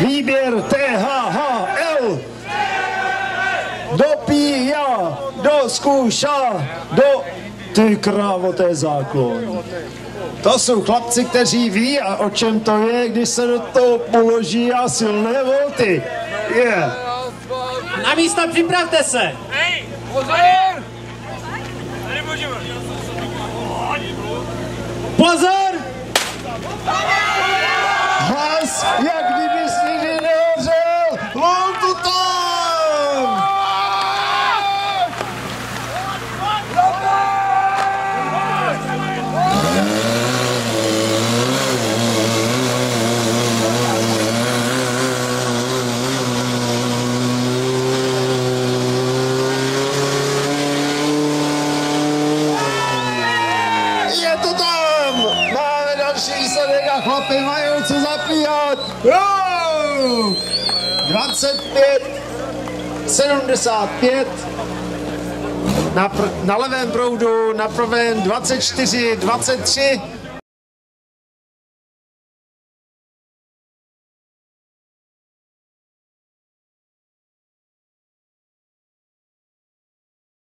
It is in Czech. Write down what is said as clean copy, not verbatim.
výběr THHL. Dopíja, do zkouša, do... Ty krávo, to je záklon. To jsou chlapci, kteří ví, a o čem to je, když se do toho položí a silné volty. Yeah. Na místo, připravte se! Hej, pozor! Tady můžeme. Pozor! Hlas, jak kdyby jsi nikdy nehořel! Voltu tam! Je to tam! Máme další výsledek a chlapi mají co zapíhat! 25-75 na levém proudu, na pravém 24-23